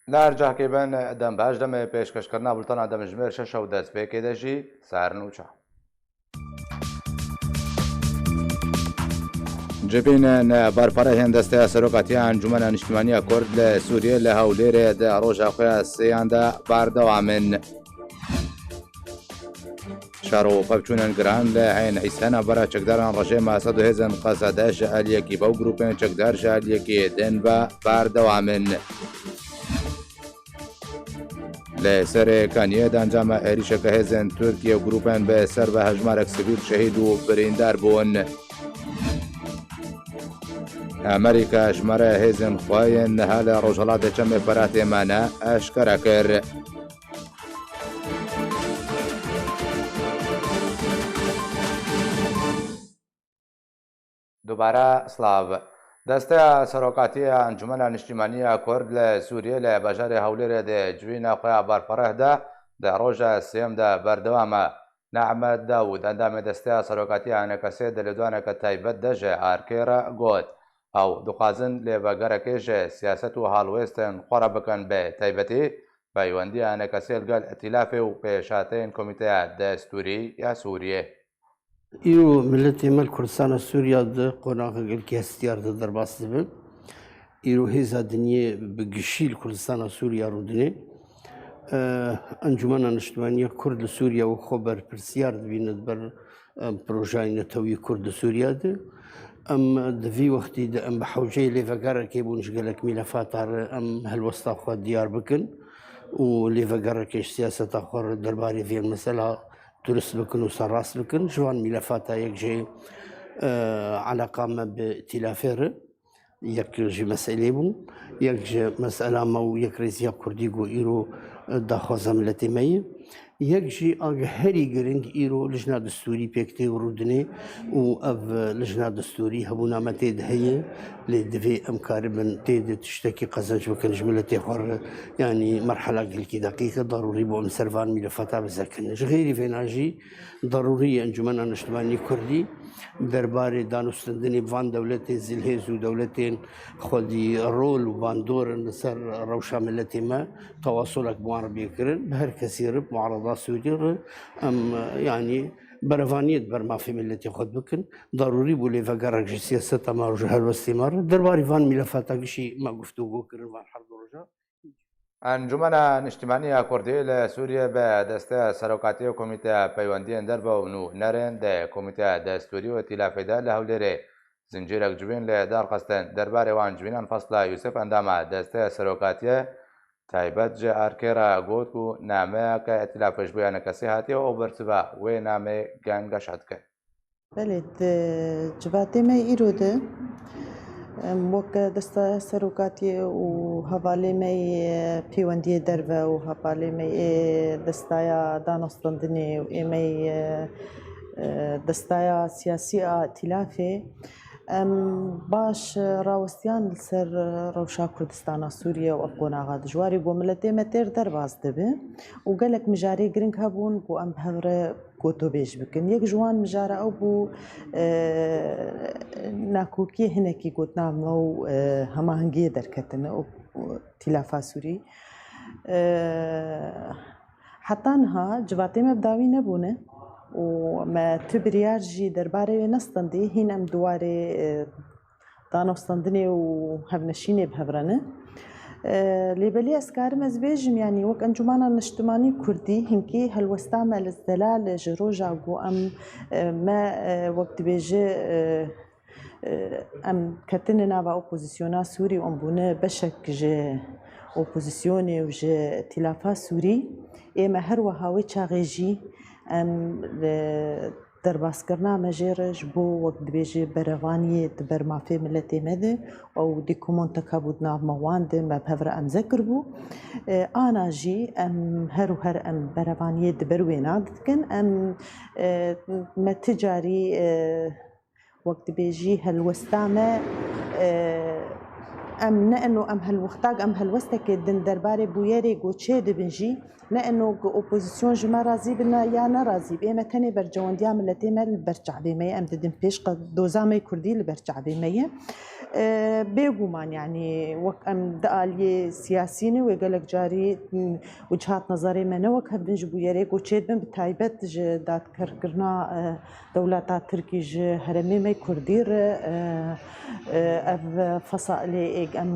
نرجع كيبان دم باش دم پیشکش کرنا بولتانا دم جمیر شش و دست پیکی دجی سارنوچا جبین بارپاره هندسته سروقاتی انجمن اجتماعی کرد لسوریه لهولیر ده روژا خواه سیانده باردوامن شارو پبچونن گران لعین عیسانا برا چکداران رژیم اسد و هزن قصده جعلیکی باو گروپین چکدار جعلیکی دن و باردوامن لسر کانیه دانجام ایریشک هزن ترکیه و گروپین به سر و هجمارک سیویل شهید و بریندار بون امریکا شماره هزن خواهین حال رجالات چم برات مانا اشکره کر دوباره سلاو دسته سروقاتی انجمن اجتماعی کرد لسوریه لبجار هولیر ده جوین خواه بارپره ده روژا سیم ده بردوامه نعمت داود اندام دسته سروقاتی انکسی دلدوانه که تایبت ده جه آرکیره گود او دخوازن لبگرکی جه سیاست و حالویستن خورا بکن به تایبتی پیوندی انکسی لگل اتلاف و پیشاتین کمیته دستوری یا سوریه ایرو ملت مل کردستان سوریا ده قناق گل که استیار ده در باس دبن ایرو هزا دنیه بگشیل کردستان سوریا رو دنه انجمن اجتماعی کرد سوریا و خبر پرسیار دبیند بر پروژه نتوی کرد سوریا ده ام دفي وقتی ده ام بحوجه لفقار كيبونش قالك ملفات ام هالوسط اخو ديار بكن ولفقار كيش سياسة اخر درباري في المسألة درس بكن وسراس بكن جوان ملفات يكجي علاقة ما بائتلافير يكجي مسألة بون يكجي مسألة مو يكريزيا كرديغو إيرو داخل زملتي مي يكجي هري جرينج إيرو لجنة دستوري بيكتي ورودني وأف لجنة دستوري هبونا ما تيد هي لدفي أمكار من تيد تشتكي قزنج وكان جملتي حر يعني مرحلة قلكي دقيقة ضروري بو أمسرفان ملفاتها بزاكنج غيري فيناجي ضروري أنجمن اجتماعي كردي درباري دانوستندني بفان دولتي زلهيز ودولتين خودي رول وفان دور نسر روشا ملتي ما تواصلك معربي كرن بهر كثير معارضات سوريا ام يعني برفانية برما في ملتي خود بكن ضروري بولي فقرق سياسة ما رجها والاستمرار درباري فان ملفاتك شيء ما قفتو كرن فان حرب رجا انجمن اجتماعی کردی لسوریه به دسته سروقاتی و کمیته پیوندی دربا و نو نرن ده کمیته دستوری و ائتلاف ده لهولیر زنجیرک جوین لدار قستن درباره وان جوینان فصل یوسف اندام دسته سروقاتی تایبت جه آرکیرا گوت کو نامه که ائتلافش بیان کسی هاتی و برتبا و نامه گنگش هد که بله جواتی ما ایروده وەک دەستە سەرۆکاتی و هەواڵێمەی پەیوەندیە دەربە و هەواڵێمەی دەستایە دانەستاندنێ و ئێمەی دەستایە سیاسی ئائتلافێ باش ڕاوەستیان لەسەر ڕەوشا کوردستانە سووریا و ئەف قۆناغا دژواری بۆ ملەتێمە تێر دەرباز دەبێ و گەلێک مژارەی گرنگ هەبوون بۆ ئەم هەورە گۆتۆبێژ بکن یەک ژوان مژارە ئەو بوو ناکۆکیە هەنێکی گوتنامە و هەماهەنگیە دەرکەتنە ئەو تیلافا سووری حتانها جواتێمە بداوی نەبوونە وما تبريار جي درباري نستندي هين ام دواري دانوستندني وهبنشيني بهبرنه ليبلي اسكارم ازبيجم يعني وك انجمانا الاجتماعي كردي هنكي هالوستعمل الزلال جروجا جو ام ما وقت بيجي ام كتننا با اوبوزيسيونا سوري ام بونه بشك جي اوبوزيسيوني وجي ائتلافا سوري اما هروا هاوي تشاغيجي ام دەرباسکردنا مەژێرش بۆ وەک دبێژێ بەرەوانی بەرمافێ ملەتێ مەدە ئەو دیکۆمۆنتەکە بوو ناومەواندن بە پەڤرە ئەمزە کردبوو ئاناژی ئەم هەر و هەر ئەم بەرەوانیە دبەر وێنا دکن ئەم مەتجاری وەک دبێژی هەلوەستامە ام نانو ام هالوقتاق ام هالوستك دن درباري بويري غوتشي دبنجي لانه اوبوزيسيون جما رازي بنا يا نرازي بما تاني برجوان ديام التي مال برجع بما ام ددن بيش دوزامي كردي اللي برجع بما بێگومان یعنی وەک ئەم دەعالیێ سیاسینە وێ گەلک جاری وجهات نظرێ منەوەک هەبن ji بûyerek û çêdibin bi taybet ji dadkirkirina dewleta Tirkî ji herêmê me Kurdî re ev fesalê êk em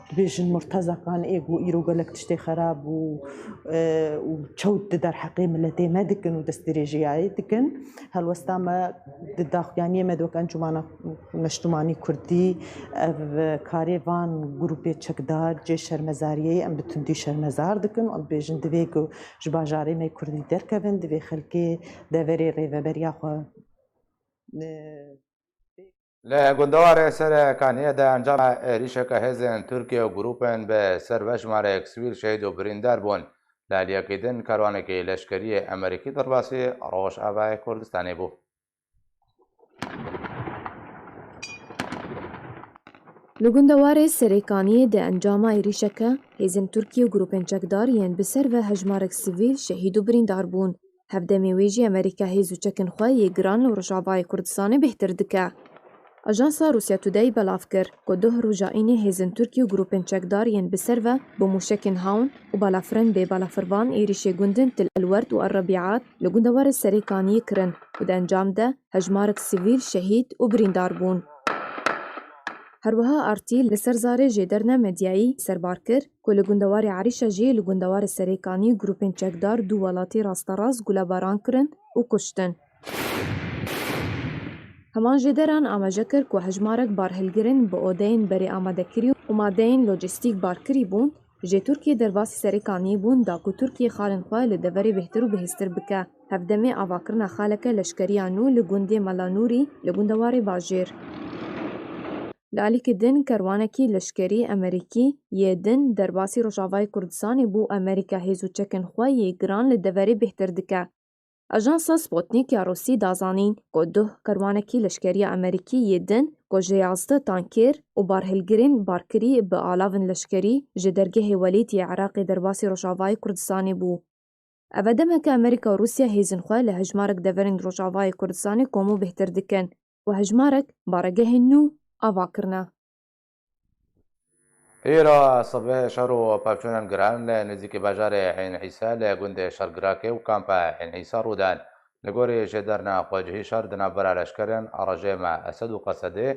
dibêjin murtezekan êk û îro gelek tiştê xerab û çewt di derheqê milletê me dikin û destdirêjiyayê dikin helwesta me di daxuyaniyê me wek Encûmena Meşrumanî Kurdî ev karê van grûpê çekdar cê şermezariyê em bi tundî şermezar dikin em dibêjin divê ku ji bajarê me Kurdî derkevin divê xelkê deverê rêveberiya xwe لە گوندەوارێ سەرەکانیە دا ئەنجام عێریشەکە هێزن تورکیا و گروپن بە سەر بە ژمارەیەک سویل شەهید و بریندار بوون لە لیەکردن کاروانێکی لەشکریە ئەمریکی دەرباسی ڕۆژئاوای کوردستانی بوو. Li gundewarê serêkaniyê de encama êrişeke hêzên Tirkiye û grûpên çekdar yên bi ser ve hejmarek sivîl şehîd û birîndar bûn. Hevdemê wê jî Amerîka hêz û çekên xwe yê giran li Rojavayê Kurdistanê bêhtir dike. Ajansa Rusya Today belav kir ku duh rojayînê hêzên Tirkiye û grûpên çekdar yên bi ser ve bi mûşekên hawn û balafirên bêbalafirvan êrişê gundên Til Elwerd û Errebîat li gundewarê serêkaniyê kirin û di encam de hejmarek sivîl şehîd û birîndar bûn. Herwiha Artî li ser zarê jêderna medyayî serbar kir ku li gundewarê Êrişa jî li gundewarê serêkanî grûpên çekdar du welatî rasterast gulebaran kirin û kuştin. Heman jêderan amaje kir ku hejmarek barhilgirên bi odeyên berê amadekirî û madeyên lojîstîk barkirî bûn jê Tirkiye derbasî serêkaniyê bûn da ku Tirkiye xalên xwe li deverê bêhtir û bihêztir bike. Hevdemê avakirina xaleke leşkeriya nû li gundê Melanûrî li gundewarê bajêr. Li alîkê din kerwanekî leşkerî Amerîkî yê din derbasî Rojavayê Kurdistanê bû Amerîka hêz û çekên xwe yê giran li deverê bêhtir dike. Ajansa Sputnik ya Rûsî dazanîn ku duh kerwanekî leşkeriya Amerîkî yê din ku ji 11 tankêr û barhilgirên barkirî bi alavên leşkerî ji dergehê Welîd yê Iraqê derbasî Rojavayê Kurdistanê bû. Ev e demeke Amerîka û Rûsya hêzên xwe li hejmarek deverên Rojavayê Kurdistanê komû bêhtir dikin û hejmarek baregehên nû avakirine. ئێرە سەبێ شەڕ و پاپچوونان گران لە نزیکی باژارێ عین عیسا لە گوندێ شەرگراکێ و کامپە عین عیسا ڕوودان لە گۆری ژێدەرنا خۆجهی شەر دنابەرە لەشکەرن ڕژێمە ئەسەد و قەسەدێ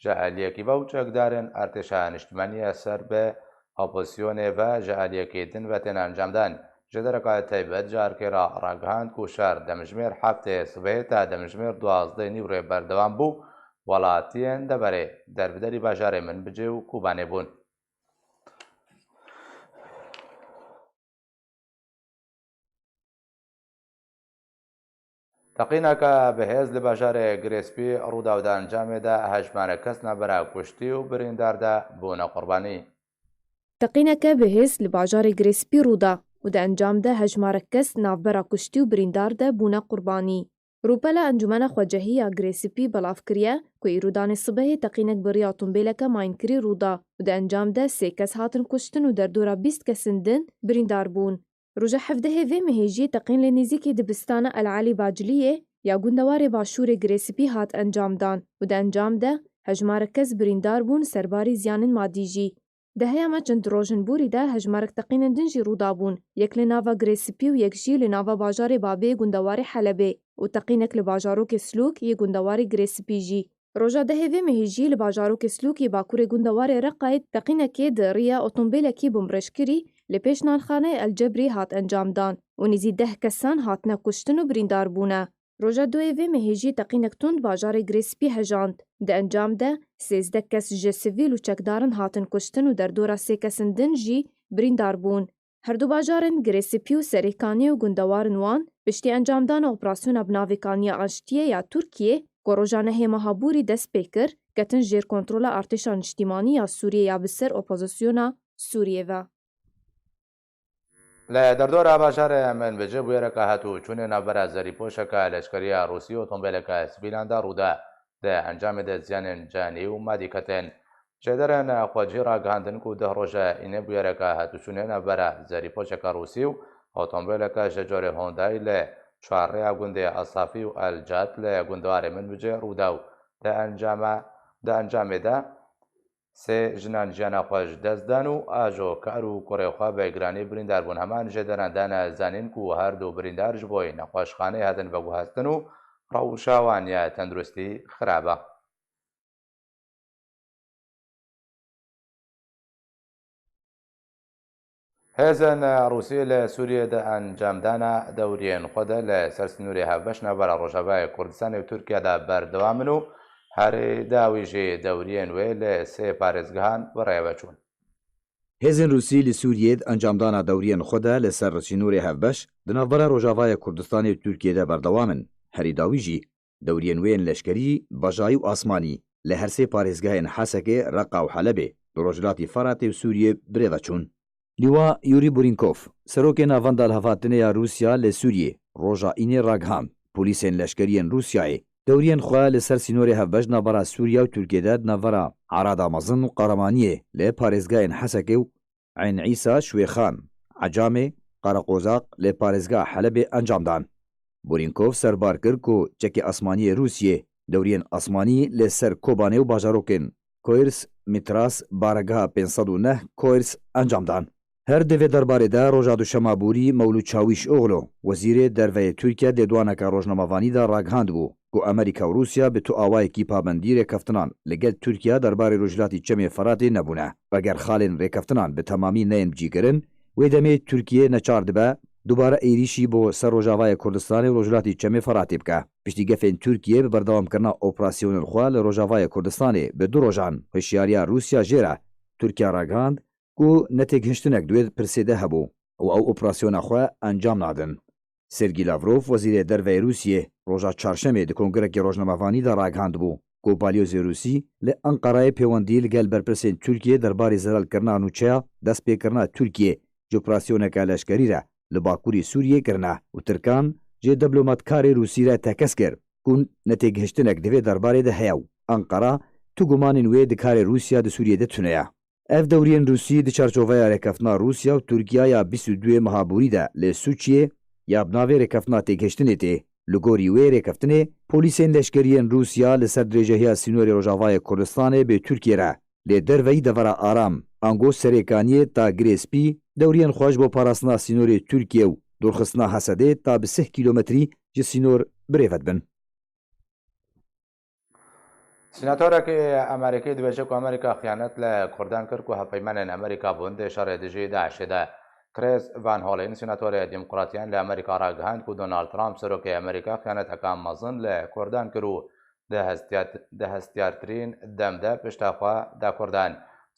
ژە ئەلیەکی بەو چەکدارن ئەرتێشە نیشتیمانیە سەر بێ ئۆپۆزیسیۆنێ بە ژە ئەلیەکێتن بە تێن ئەنجامدان ژێدەرەکە تایبەت جارکێرا ڕاگەهاند و شەر دەمژمێر هەفتێ سبێ تا دەمژمێر 12 نیورێ بەردەوام بوو وڵاتیان دەبەرێ دەربدەری باژارێ من بجێ و کوبانێ بوون. تەقینەکە بەهێز لە باژارێ گرێسپی ڕووداودا ئەنجامێدا هەژمارە کەس نابەرە کوشتی و برینداردا بوونە قوربانی. Teqîneke bihêz li bajarê Girêspî rûda û di encam de hejmarek kes navbera kuştî û birîndar de bûne qurbanî. Rûpela Encûmena Xwecehî ya Girêsipî belav kiriye ku îrodanê sibehê teqînek bi rêya tûmbêleke mayînkirî rûda û di encam de 3 kes hatin kuştin û derdora 20 kesin din birîndar bûn. Roja hevdehê vê mehê jî teqîn lê nêzîkî dibistana El Elî Baciliyê ya gundewarê başûrê Girêsipî hat encamdan û di encam de hejmarek kes birîndar bûn serbarî ziyanên madî jî. Di heya me çend rojên borî de hejmarek teqînên din jî rûda bûn, yek li nava Girêsipî û yek jî li nava bajarê Babê gundewarê Helebê û teqînek li bajarokê Slûk yê gundewarê Girêsipî jî. Roja dehê vê mehê jî li bajarokê Slûk yê bakurê gundewarê Reqayê teqînekê di rêya otomobîlekî bûmreşkirî li pêş nanxaneyê El Cebrî hat encamdan û nêzî 10 kesan hatine kuştin û birîndar bûne. Roja doyê vê mehê jî teqînek tund bajarê Girêsipî hejand. Di encam de 13 kes ji sivîl û çekdarin hatin kuştin û derdora 3 kesin din jî birîndar bûn. Her du bajarên Girêsipî û serêkanî û gundewarên wan piştî encamdana operasyona binavêkaniya Aştiyê ya Tirkiye ku roja nehê meha borî dest pê kir, ketin jêr kontrola artêşa niştîmanî ya Sûriyê ya bi ser opozisyona Sûriyê ve. لە دەردۆرە باژارە منبجێ بوێرەکە هاتوو چوونێ ناوبەرە زەریپۆشەکە لەشکریە ڕووسی ئۆتۆمبیلەکە سبیلاندا ڕوودا دە ئەنجامێدە زیانên جانی و مادی کەتێن جێدەرن خۆجی ڕاگەاندن و دە ڕۆژە ئینێ بوێرەکە هاتوچوونێ ناوبەرە زەریپۆشەکە ڕووسی و ئۆتۆمبیلەکە ژە جۆرێ هۆندای لە چوارڕێیا گوندێ ئەسافی و ئەلجات لە گوندوارێ منبجێ ڕوودا و دە ئەنجامێدا سێ ژنان ژیانە خۆش دەستدان و ئاژۆ کار و کوڕێخوا بەگرانی بریندار بوون هەمان ژێ دەرەندانە زانین و هەردوو بریندارش بۆی نەخۆشخانەی هاتن بە گوهستن و ڕەوشاوانە تەندروستی خراپە. هێزن ڕووسی لە سووریەدا ئەنجامدانە دەورێن خۆدا لە سەر سنووری هەڵبەشنە بەرە ڕۆژەبای کوردستانی و تورکیادا بەردەوامن و هەرێ داویژێ دەورێن وێ لە سێ پارێزگەهان بەڕێوە چوون. هێزن رووسی li Sûriyê encamdana dewriyên xwe de li ser Sînorê Hevbeş di navbera Rojavayê Kurdistanê û Tirkiyeyê de berdewam in. Herî dawî jî dewriyên wê yên leşkerî, bajayî û asmanî li her sê parêzgehên Hesekê, Reqa û Helebê li rojhilatê Feratê û Sûriyê birêve çûn. Lîwa Yurî Burinkov, serokê navenda hilvehatînê ya Rûsya li Sûriyê, roja înê ragihand polîsên leşkeriyên Rûsyayê dewriyên xwe li ser Sînorê Hevbeş navbera Sûriya û Tirkiyeyê di navbera Arada Mezin û Qaramaniyê li parêzgehên Hesekê û Eyn Îsa, Şwêxan, Ecamê, Qaraqozaq lê parêzgeha Helebê encam dan. Burinkov serbar kir ku çekê asmaniyê Rûsyê dewriyên asmanî li ser Kobanê û bajarokên Koirs, Mitras, Baregeha 509 Koirs encam dan. Her divê derbarê de roja duşema Bûrî Mewlûd Çavîşoğlu, wezîrê derveyê Tirkiye dêdwaneka rojnamevanî de ragihand bû ku Amerîka û Rûsya bi tu awayekî pabendî rêkeftinan li gel Tirkiye derbarê rojhilatê Çemê Feratê nebûne. Veger xalên rêkeftinan bi temamî neyên bicîkirin, wê demê Tirkiye neçar dibe dubare êrişî bo ser Rojavayê Kurdistanê û rojhilatê Çemê Feratê bike. Piştîgefên Tirkiye bi berdewamkirina operasyonên xwe li Rojavayê Kurdistanê bi du rojan hişyariya Rûsya jê re Tirkiye ragihand ku netêgihiştinek di wê pirsê de hebû û ew operasyona xwe encam nadin. Sergî Lavrov, wezîrê derveyê Rûsyê, roja çarşemê di Kongrekê Rojnamevanî de ragihand bû ku balyozê Rûsî li Enqerayê peywendî li gel berpirsên Tirkiye derbarê zerelkirina nûçeya destpêkirina Tirkiye ji operasyoneka leşkerî re li Bakurê Sûriyê kirine û Tirkan jê diplomatkarê Rûsî re tekez kir ku netêgihiştinek di vê derbarê de heye û Enqera tu gumanên wê di karê Rûsya di Sûriyê de tune. Ev dewriyên Rûsî di çarçoveya rêkeftina Rûsya û Tirkiya ya 22 meha Bûrî de li Sûçiyê ya bi navê rêkeftina têgihiştinê tê. Li gorî wê rêkeftinê, polîsên leşkeriyên Rûsya li ser dirêjehiya Sînorê Rojavayê Kurdistanê bê Tirkiye re lê derveyî devera aram ango serêkaniyê ta girêspî dewriyên xwe ji bo parastina Sînorê Tirkiye û dorxistina Hesedê ta bi 3 kîlometrî ji Sînor birêve dibin. سیناتۆرێکی ئەمریکی دبێژە و ئەمریکا خیانەت لە کوردان کرد و هەپەیمانێن ئەمریکا بوون شەڕێ دژی داعشێدا. کریس ڤان هۆڵین سیناتۆرە دیموکراتیان لە ئەمریکا ڕاگەهاند و دۆناڵد ترامپ سەرۆکی ئەمریکا خیانەتەکان مەزن لە کوردان کرد و دەهەستیارترین دەمدە پشتاخوا دا کوردان.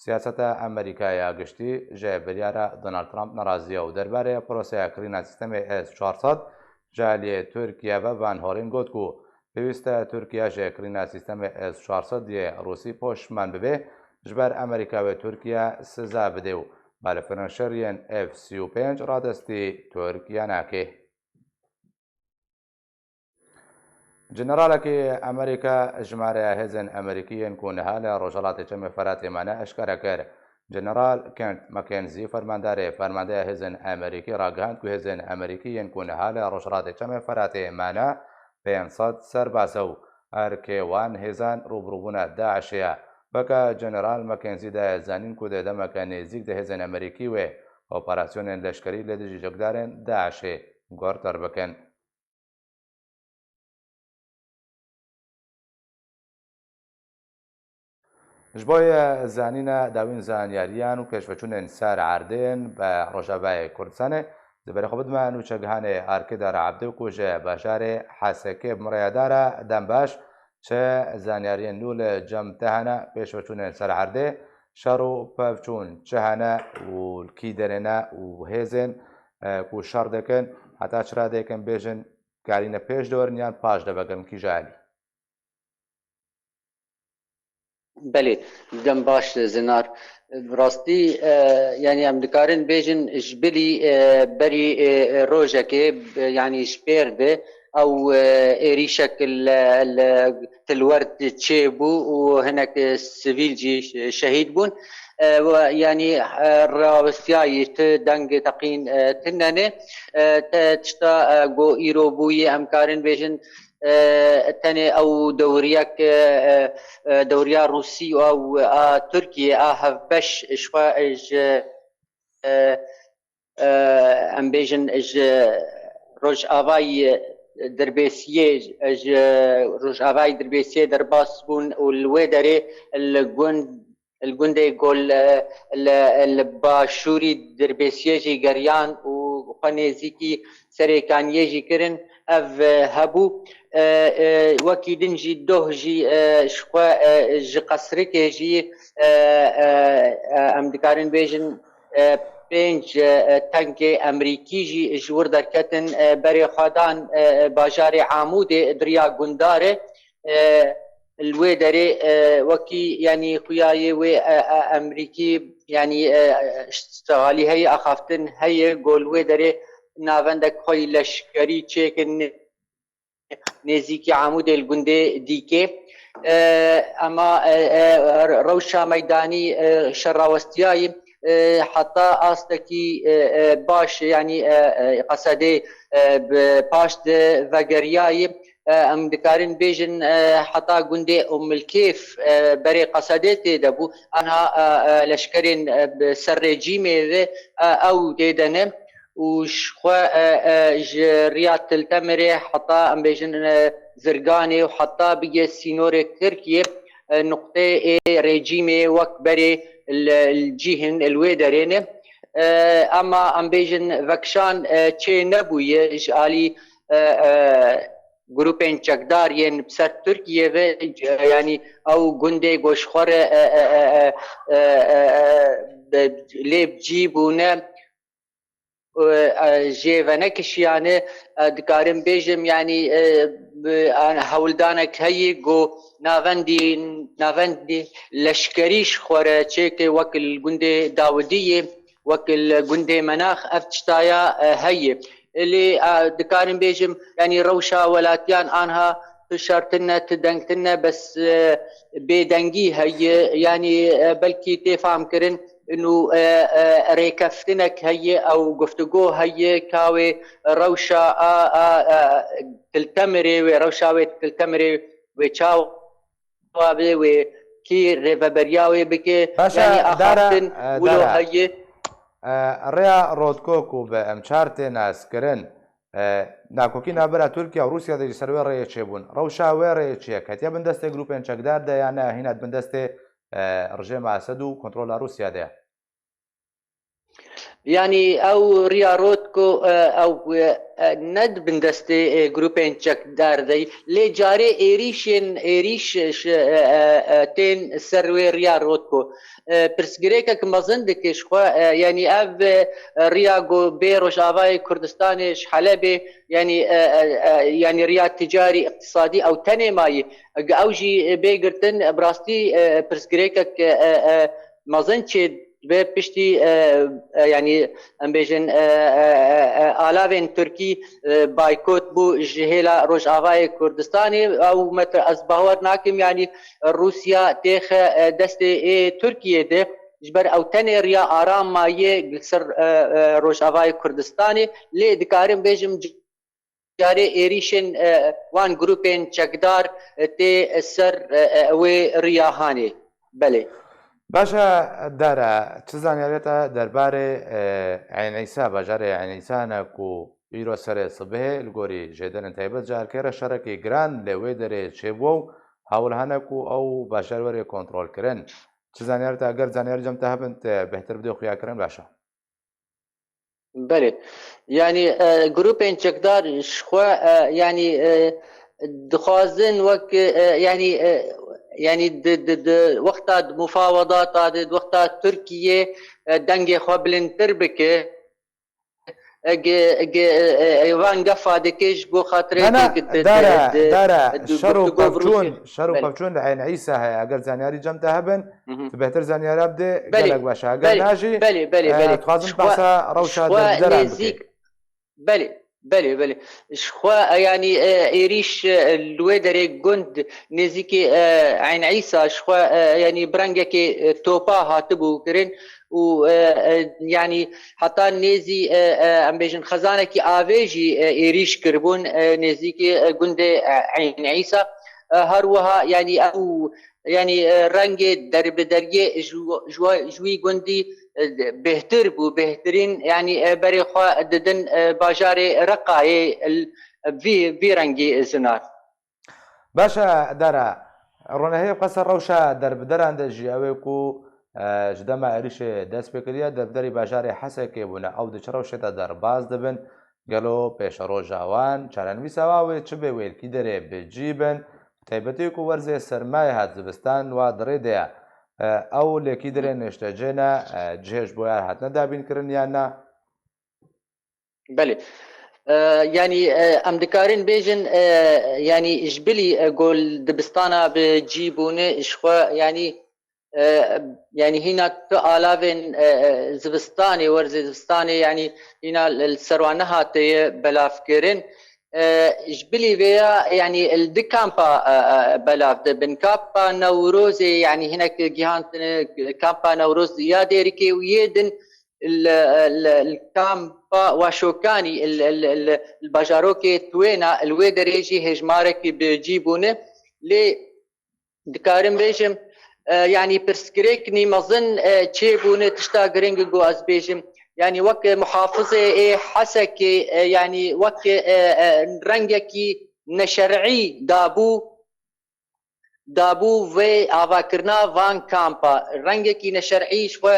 سیاسەتە ئەمریکایە گشتی ژێ بریارە دۆناڵد ترامپ نەڕازیە و دەربارەیە پرۆسەیەکردنە سیستەمی S400 جالێ تورکیا بە ڤان هۆڵین گوت و پێویستە تورکیا ژێکردنە سیستەمی S400 یێ ڕووسی پۆشتمان ببێ ji ber ئەمریکا و تورکیا سزا بدێ و بالەفرەنشەریان F-35 ڕادستی تورکیا ناکێ. جنرالێکی ئەمریکا ژمارەیە هێزن ئەمریکیên ku niha لە ڕۆژهەڵاتی Çemê Feratê eşkere kir. Jeneral Kent McKenzie fermandarê fermandeya hêzên Amerîkî ragihand ku hêzên Amerîkiyên ku niha lê rojhilatê Çemê Feratê mane 500 serbasa û erkê wan hêzan rûbirûbûna Daişê ye. Veke Jeneral McKenzie de zanîn ku di demeke nêzik di hêzên Amerîkî wê operasyonên leşkerî li dijî cegdarên Daişê gortar bikin. Ji bo zanîna dawîn zanyariyan û pêşveçûnên ser erdên bi Rojavayê Kurdistanê di berê xwe bidime nûçegihanê Arkêdara Ebdê ku ji bajarê Hesekê bi mirayedara Dembaş çi zanyariyên nû li cem te hene pêşveçûnên ser erdê şer û pevçûn çi hene û kî derêne û hêzên ku şer dikin heta çira dikin bêjin karîne pêş dewrin yan paş de vegirin kî ji alî. بله دم باش زنار راستی یعنی ام دکارن بیجن جبلی بری روزه که یعنی شپیر ده او ایری شکل تلورد چه بو و هناك سیویل جی شهید بون و یعنی راوسیای دنگ تقین تننه تشتا گو ایرو بوی امکارن بیجن تاني او دوريا روسي او تركيا هفبش شوا ام بيجن روج افاي دربيسيه روج افاي دربيسيه درباس بون والويدري الجندي يقول الباشوري دربيسيه جي غريان وقنيزيكي سري كان يجي كرن اف هبو وكي دنجي دوه جي شخوا جي قصرك جي ام دكارن بيجن پنج تنک امریکی جی جور درکتن بری خدان باجار عمود دریا گنداره الوی داره وکی یعنی خویای و امریکی یعنی اشتغالی هی اخافتن هی گلوی داره ناوندک خوی لشکری چکن نزیکی عمود الگنده دیکه اما روشا میدانی شراوستیایی حتى أستكي باش يعني قصدي باش فجرياي ام دكارين بيجن حتى قندي الكيف بري قصدي دبو أنا لشكرين بسر جيمي أو ديدنم وشخوا جريات التمري حتى ام بيجن زرقاني وحتى بيجي سينوري تركيا نقطة ريجيمي وكبري الجيهن الويدرين اما ام بيجن فكشان تشي نبويه جالي جروبين چکدارين بسر تركيا يعني او گنده گوشخور ليب جيبونه جيفنكش يعني دكارم بيجم يعني انا هولدانك هي جو نافندي لشكريش خورا تشيكي وكل جندي داودية وكل جندي مناخ افتشتايا هي اللي دكارم بيجم يعني روشا ولاتيان انها تشارتنا تدنكتنا بس بيدنجي هي يعني بلكي تفهم كرن انه ريكفتنك هي او گفتگو هي كاوي روشا تلتمري وروشاوي تلتمري وچاو وكي ريفابرياوي بكي يعني اخافتن ولو هي ريا رودكوكو بامشارتي ناس كرن ناكوكي نابرا تركيا وروسيا دي سروي ريا تشيبون روشاوي ريا تشيك هتيا بندسته جروبين چكدار ده يعني هنا بندسته رجيم اسد وكنترول روسيا ده يعني او رياروتكو او ند بندستي جروبين تشك دار دي لي جاري ايريش تين سروي رياروتكو برسجريكك مازندك شخوا يعني اف رياغو بيروش افاي كردستاني حلبي يعني رياض تجاري اقتصادي او تاني ماي اوجي بيغرتن براستي برسجريكك مازنتشي بشتي يعني ام بيجن آلاوين تركي بايكوت بو جهيلا روج آفاي كردستاني او متر ازباور ناكم يعني روسيا تيخ دستي تركيا ده جبر او تاني ريا آرام مايه قلسر روج آفاي كردستاني لي دكارم بيجم جاري ايريشن وان جروبين چكدار تي سر وي رياهاني بله باشا دارا چه زانیاریتا درباره عین عیسا باجار عین عیسا نکو ایرو سر صبح الگوری جدن تایبت جار کرد شرکی گران لوی داره چه بو حاول هنکو او باجار وری کنترل کرن چه زانیاریتا اگر زانیاری جم تهبنت بهتر بدو خیا کرن باشا بله يعني جروبين چکدار شخوا يعني دخوازن وك يعني وقتا مفاوضات وقتا تركيا دنگ خوبلن تربكه ايوان قفا دكيش بو خاطري دارا شرو بابچون عين عيسى هي اگر زانياري جمتا هبن بهتر زانياري ابدي قالك باشا اگر ناجي بلي تخازن باسا روشا دران بلي بله شخوا يعني ايريش الويدري جند نزيكي عين عيسى شخوا يعني برانجكي توبا هاتبو كرين و يعني حتى نيزي ام بيجن خزانه كي افيجي ايريش كربون نزيكي جند عين عيسى هروها يعني او يعني رنگ درب درگه جوی گندی بهتر بو بهترین يعني بري خوا ددن باجاري رقاي في رنگي زنار باشا دارا ڕۆنەهەیە قەسە ڕەوشە دەربدەران دەژی ئەوەیەک و ji dema êrişê dest pêkiriye derbderî bajarê Hesekê bûne ew di çi rewşê de derbas dibin gelo pêşeroja wan çarenivîsa wê çi bê wêlkî derê bicî bin taybetî ku werzê sermayê hat zivistan wa dirê de ye ew lêkî dirê nêştecê ne cihê ji bo yar hatine dabînkirin yan na بله يعني ام دكارين بيجن يعني جبلي قول دبستانا بجيبونه اشخوا يعني هنا آلافين زبستاني ورز زبستاني يعني هنا السروانها تي بلافكرين جبلي فيها يعني الدكامبا بلاف بن كابا نوروزي يعني هناك جهان كامبا نوروز يا ديريكي ويدن الكامبا وشوكاني الباجاروكي توينا الويدريجي هجمارك بجيبونه لي دكارم بيجم يعني برسكريكني مظن تشيبونه تشتا جرينج جو از بيجم يعني وك محافظه حسكي يعني وك رنجكي نشرعي دابو في افاكرنا فان كامبا رنجكي نشرعي شوي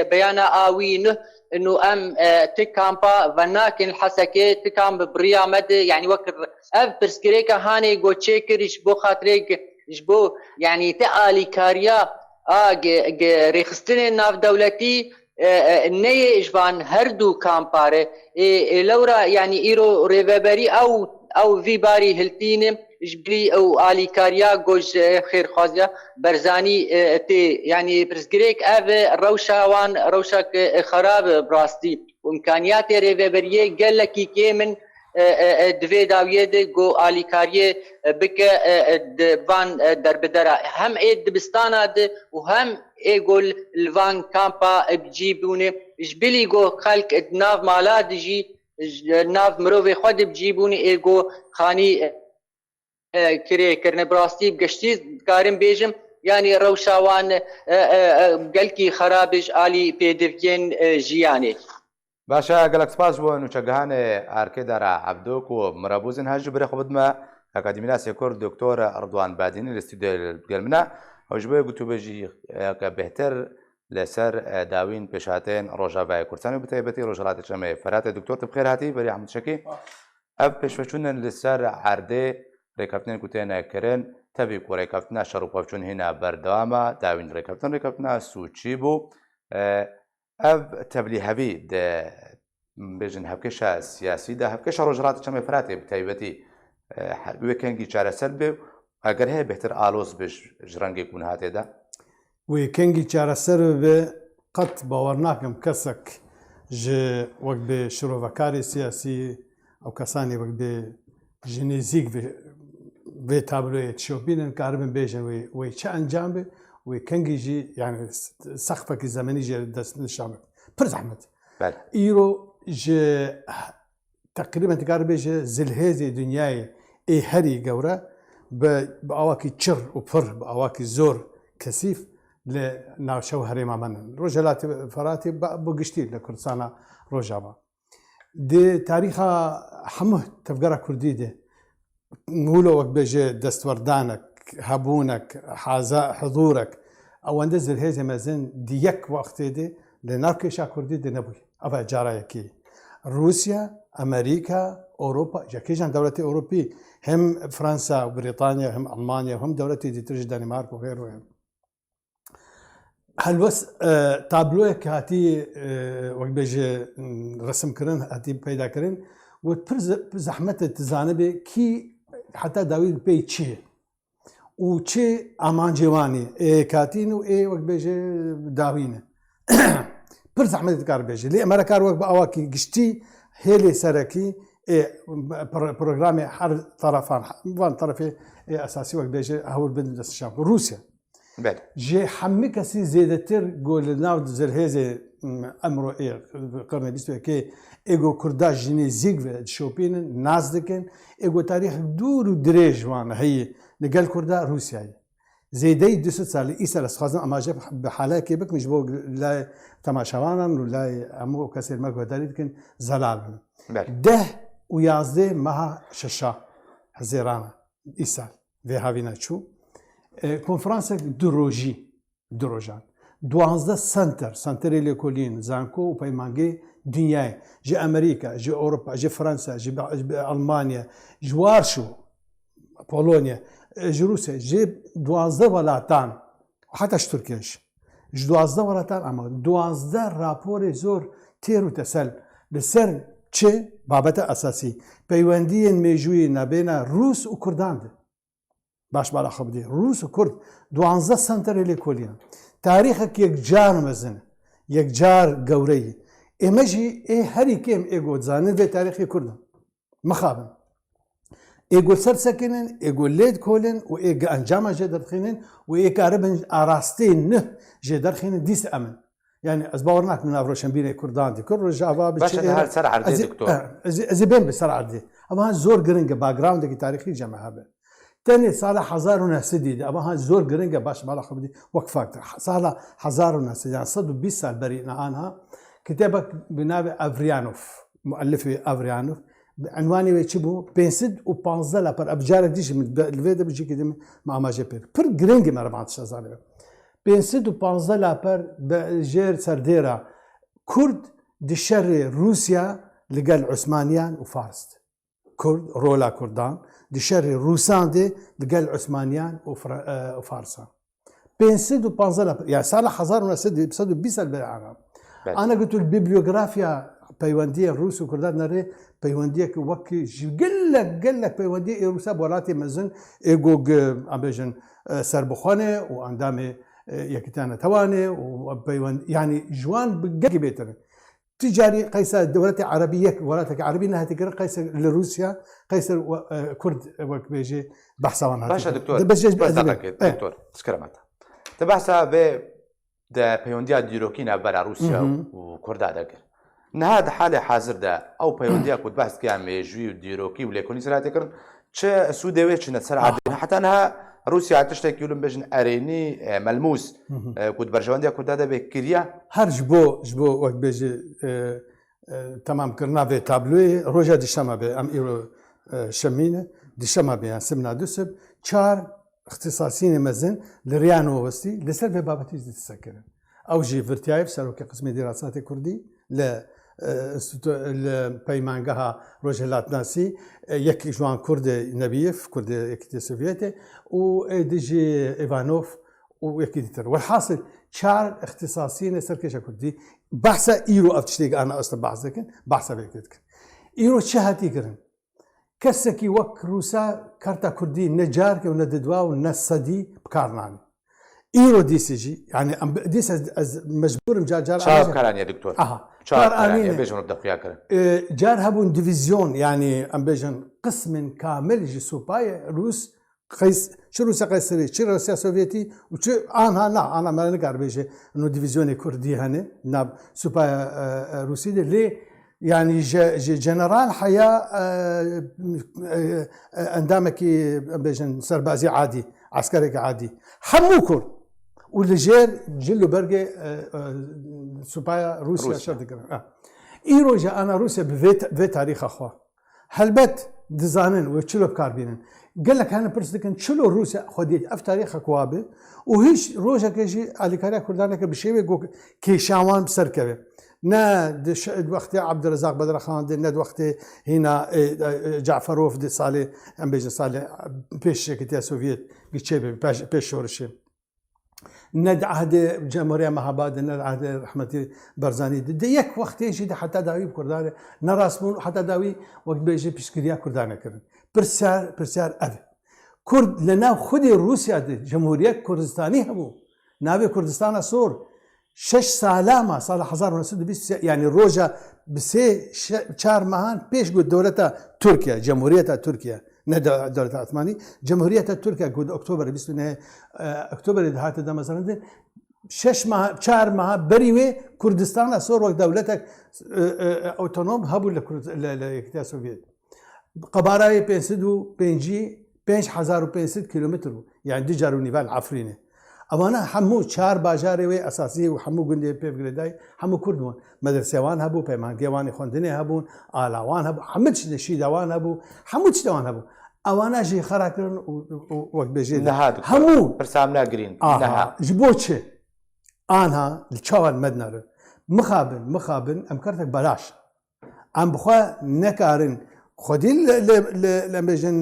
بيانا اوين انه ام تكامبا فناكن الحسكي تكام بريامد يعني وك اف برسكريكا هاني جو تشيكر بو خاطريك جبو يعني تالي كاريا ريخستني ناف دولتي ني جبان هردو كامباري لورا يعني ايرو ريفابري او في باري هلتين جبلي او الي كاريا جوج خير خازيا برزاني تي يعني برسكريك اف روشاوان روشك خراب براستي وامكانيات ريفابري قال لك كيمن دوی داویه ده گو آلیکاریه بکه وان دربدره هم دبستانه ده و هم گل الوان کامپا بجیبونه جبلی گو خلق ناف مالا دجی ناف مروی خود بجیبونه گو خانی کری کرنه براستی بگشتی کارم بیجم يعني روشاوان قلكي خرابش آلي بيدفجين جياني باشا گەلک سپاس بۆ نوچەگەهانێ ئارکێ دارا عەبدۆک و مرەبوزن هەژ برێ خۆ بدمە ئەکادیمیناسی کورد دکتۆر ئەردوان بادینی لە ستودیۆ گەلمنە ئەوش بۆیە گوتوبێژی کە بهتر لەسەر داوین پێشهاتێن ڕۆژاوای کوردستان و بتایبەتی ڕۆژهەڵاتی چەمێ فەراتێ دکتۆر بخێر هاتی بەری حەمدشەکی ئەف پێشوەچوونن لەسەر عەردێ ڕێکەوتنێک وتێنەکردن تەبی و ڕێکەوتنە شەڕ و پەوچوون هێنا بەردەوامە داوین ڕێکەوتنە سوچی بوو ئەv تەبلی هەبی بێژن هەفکێشە سیاسی دا هەفکێشە ڕۆژهەڵاتی چەمێ فراتێ بتایبەتی وێ کەنگی چارەسەر بێ ئەگەر هەیە بهتر ئالۆز بێژ ژڕەنگێک بوون هاتێدا وێ کەنگی چارەسەر بێ قەت باوەڕ ناکەم کەسێک ji وەک بێ شرۆڤەکاری سیاسی ئەو کەسانی وەک بێ ji nêzik vê tabloyê tişopînin karibin bêjin wê çi encam bê wê kengî jî yani sexfekî zemenî jê dest nişan pir zehmet îro ji teqrîben dikare bêje zilhêzê dunyayê ê herî gewre bi awakî çir û pir bi awakî zor kesîf li navşew herêma me in Rojhilatê Feratê bi giştî li Kurdistana Rojava di tarîxa hemû tevgera Kurdî de مولو وەک بێژێ دەستوەردانك هەبوونك حضورك ئەوەندە زلهێزێ مەزن دی یەک وەختێ دێ لە ناو کێشا کوردی دێ نەبووی ئەڤە جارایەکی رووسیا ئەمریکا ئۆروپا ژەکێژان دەوڵەتی ئۆروپی هەم فرانسا و بریتانیا هەم ئەڵمانیا هەم دەوڵەتی دیترش دەنیمارک و غێر هەلوەس تابلۆیەک هاتی وەک بێژێ ڕسمکردن هاتی پەیداکردن و پڕ زەحمەتە تزانە بێ کی حتا داوی پێی چیە و چێ ئامانجێوانی کاتین و ئێ وەک بێژێ داوینە پڕ زەحمەتی کار بێژێ لێ ئەمەرە کار وەک بە ئەوواکی گشتی هێلێ سەرەکی بروجرام هر طرفان وان طرفي اساسي وقت بيجي هول بين الشام روسيا بله جي حمي كسي زيدتر قول ناود زرهيزي امرو قرن بيستو كي ايجو كردا جينيزيك شوبين نازدكن ايجو تاريخ دور دريج وان هي لقال كردا روسيا زيدي دوست سال إيسا لسخازن أما جاب بحالة كيبك مش بو لا تماشاوانا ولا أمو كسر مكو داريد كن زلال ده ويازده مها ششا هزيرانا إيسا في هاوينا شو كونفرانس دروجان دوانزده سنتر ليكولين زانكو وبيمانجي دنياي جي أمريكا جي أوروبا جي فرنسا جي ألمانيا جي وارشو بولونيا جي روسيا جي دوازده ولاتان وحتى تركيش جي دوازده ولاتان اما دوازده رابور زور تيرو تسل لسر چه بابتا اساسي پیوندی میجوی نبینا روس و کردان ده باش بالا خبدي روس و کرد دوازده سنتر ليكوليان تاريخك یک جار مزن یک جار گوری امجي هري كيم ايگو زانن به تاريخ كردان مخابن ايجو سرسكنن ايجو ليد كولن وايجو انجام جدر خينن وايجو عربن اراستين نه جدر خينن ديس امن يعني ازبورناك من افروشن بين كردان دي كل جواب باش هل سرعه عردي دكتور زبين بسرعه عردي اما زور جرينجا باك جراوند كي تاريخي جماعه به تاني صالح هزار وناس دي اما زور جرينجا باش بالا خبدي وقفاك صالح هزار وناس يعني صدوا 20 سال برينا عنها كتابك بنابي افريانوف مؤلف افريانوف عنواني ويتشبو بينسد و 15 لابر ابجارك ديش من الفيدا بيجي كده مع ما جابير بر جرينج ما 14 زانه بينسد و 15 لابر بجير سرديرا كرد دي شر روسيا لقال عثمانيان وفارس كرد رولا كردان دي شر روسان دي لقال عثمانيان وفارسان بينسد و 15 لابر يعني صالح هزار وناس بصدوا 20 بالعالم انا قلت البيبليوغرافيا پیوندی روس و کردان نره پیوندی که وقتی گلک پیوندی روسا بولاتي مزن ایگوگ ابيجن سربخانه و اندام یکتانه توانه و پیوند يعني جوان بجي بيتر تجاري قيصر الدولة العربية ولاتك عربي انها تقرا قيصر لروسيا قيصر كرد وقت بيجي بحثا باشا دكتور بس دكتور تسكرمات تبحثا ب ده پیوندی دیروکینا برا روسيا و كردا دكر نهاد حالة حاضر ده أو بيونديا كنت بحث كان ميجوي وديروكي وليكوني سرعة تكرن شا سوداوي شنا سرعة حتى أنها روسيا تشتكي يقولون بجن أريني ملموس كنت برجوانديا كنت هذا بكريا هر جبو وقت بيجي تمام كرنا في تابلوي روجا دي شما بي أم إيرو شمينة دي شما بي سمنا دوسب چار اختصاصيين مزن لريانو وستي لسر في بابتيز دي تسكرن أو جي فرتيايف سروكي قسم دراسات كردي ل البيمانجها روجهلات ناسي يك جوان كرد نبيف كرد يكتي سوفيتي وديجي ايفانوف ويكتيتر والحاصل شار اختصاصيين سركشة كردي بحثا ايرو افتشتيق انا اصلا بحثا بيكتك ايرو شهاتي كرن كسكي وك روسا كارتا كردي نجار ونددوا ونصدي بكارناني ايرو دي سي جي يعني ديس مجبور مجار شاب كلام يا دكتور شاب كلام بيجون الدقيقة كلام جار هبون ديفيزيون يعني ام بيجن قسم كامل جي سوباي روس قيس شو روسيا قيصري شو روسيا سوفيتي وشو انا ما نقدر بيجي انه ديفيزيون كردي هنا ناب سوباي روسي ليه يعني جنرال حياة عندما كي بيجن سربازي عادي عسكري عادي حموكم واللي جير جلو برقي سوبايا روسيا شرط ايرو جا انا روسيا بفي تاريخ اخوا هلبت دزانن وشلو بكاربينن قال لك انا برسدكن شلو روسيا خديت اف تاريخ اكوابه وهيش روجا كيجي على كاريا كردانك بشيء جو كي شاوان بسركبه نا وقت عبد الرزاق بدر خان دي ند وقت هنا جعفروف دي صالح ام بيجي صالح بيش كتيا سوفيت بيتشبه بيش شورشي ند عهد جمهورية مهاباد ند عهد رحمتي برزاني دي يك وقت يجي حتى داوي بكردانه نراسمون حتى داوي وقت بيجي بيشكريا كردانه كرن برسار أبي كرد لنا خدي روسيا دي جمهورية كردستاني همو نابي كردستان صور 6 سالة ما صار 1920 يعني روجا بسێ چار مەهان پێش گوت دەولەتە تورکیا جمهوریەتە تورکیا نە دەولەتە عوتمانی جمهوریەتە تورکیا گوت ئۆکتۆبر 29 ئۆکتۆبر هاتە دەمەزەرەندن 4 مەها بەری وێ کوردستانە سۆر وەک دەولەتێک ئۆتۆنۆم هەبوو لە یەکتیا سۆڤێت قەبارەی 5500 کیلومتر بوو یان دی جار و نیڤال عەفرینێ ئەوانە هەموو 4 باژارێ وێ ئەساسی و هەموو گوندێ پێبگرێدای هەموو کوردبوون مەدرسێوان هەبوو پەیمانگەێوانی خوێندنێ هەبوون ئالاوان هەبوو هەموو شیداوان هەبوو هەموو شتەوان هەبوو ئەوانەژی خراکردن وەک بێژێ هەموو پرسام ناگرین ji بۆ çi anha li çawan mednarin mixabin em kartek belaş em bixwe nekarin xwedî li bêjin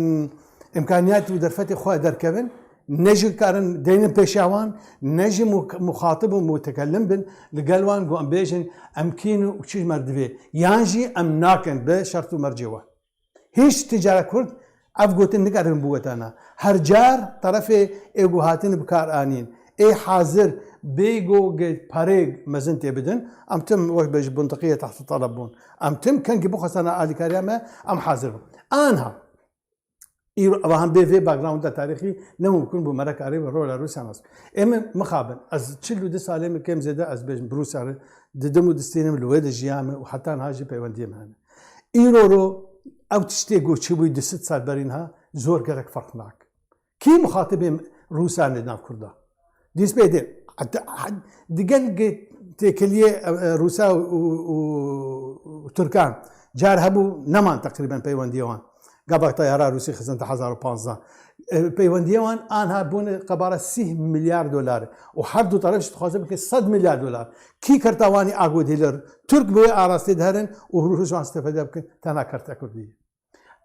imkaniyat û derfetê xwe derkevin ne jî karin deynin pêşawan ne jî muxatib û mutekellim bin li gel wan got em bêjin em kîn û çi merdivê yan jî em nakin bi şert û mercê we hîç ticare Kurd ev gotin nikarin bûwetana her car terefê êgo hatin bikar anîn ê hazir bêgo parê mezin tê bidin em tim wek bêj buntiqiye tehta taleb bûn em tim kengî bixwesana alîkariya me em hazir bûn anha ئەوان بێ vê backgroundda tarîxî nemûmkin bû merekarî bi rola Rûsya nas em mixabin ez 42 salê min kêm zêde ez bêjim bi Rûsya re didim û distênim li wê de jiya min û heta niha jî peywendiyê min hene îro ro ew tiştê got çibûyî di sit sal berîn ha zor gelek ferq nak kî mixatibê Rûsya ne nav Kurda dîst pê dê digel têkiliyê Rûsya û Türkan car hebû neman teqrîben peywendiyê wan قبل طيارات روسي خزنت 2015 بيونديه وان انها بون قباره 30 مليار دولار وحد طرف تخازن بك 100 مليار دولار كي كرتواني اغو ديلر ترك بو اراسته دهرن وروس استفاده بك تانا كرتا كردي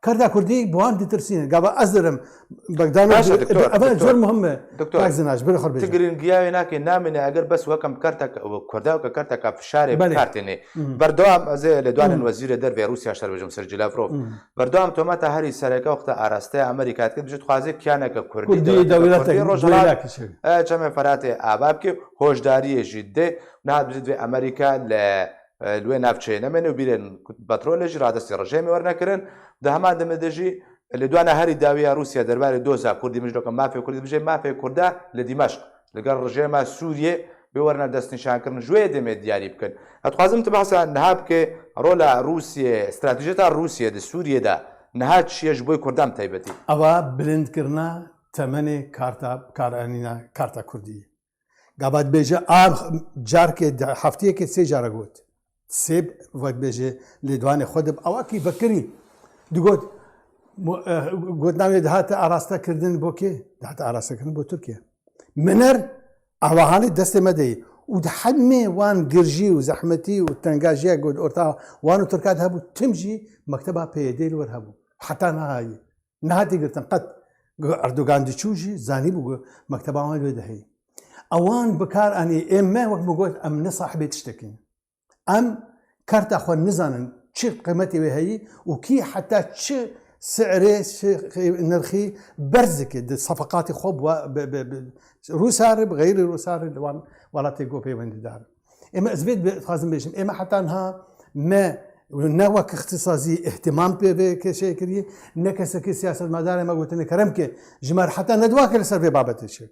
كرتا كردي بوان دترسين قبل ازرم بقدان اول زور مهمه دكتور زناج بخر بيجي تقرين قياوي ناكي نامني اگر بس وكم كرتك كردا وكرتك في شارع كارتني بردوام زي لدوان وزير درب روسيا شر بجم سرجي لافروف بردوام توماتا هري سرقه وقت اراسته امريكا كد بجد خوازي كيانك كردي دولتك روجلاك چم فرات اباب كي هوشداري جدي نهاد بجد في امريكا لوين نافچه نمنه وبيرن بترول جراده رژیم ورنکرن ده هما دمدجي لدوانا هري داويه روسيا دربار دوزا كردي مجلوك مافيا كردي بجي مافيا كردا لدمشق لقال رژیم سوريا بورنا دست نشان كرن جويه دم دياري بكن اتخازم تبحث عن نهاب كي رولا روسيا استراتيجيه روسيا د سوريا دا نهاد شي جبوي كردام تايبتي اوا بلند كرنا ثمنه كارتا كارانينا كارتا كردي قبل بيجي جارك هفتيه كي سي جارغوت سيب وقت بيجي لدواني خدب اواكي بكري دقوت قلت ناوي دهات اراستا كردن بوكي دهات اراستا كردن بو تركيا منر اواهاني دست مدي ودحمي وان قرجي وزحمتي والتنقاجيا قلت اورتا وانو تركات هبو تمجي مكتبها بيديل ورهبو حتى نهاية قلت قد اردوغان دي تشوجي زاني بو مكتبها وان ودهي اوان بكار اني اما وقت قلت ام نصاحبي تشتكي ام كارت اخوان نزانن چه قيمتي وهي وكي حتى چه سعري نرخي برزك صفقات خوب روسار بغير روسار الوان ولا تيجو في وين دار اما اثبت خازن بيشم اما حتى انها ما نوك اختصاصي اهتمام بشيء كري نكسك سياسه المدار ما قلت لك كرمك جمار حتى ندواك لسر بابه الشيء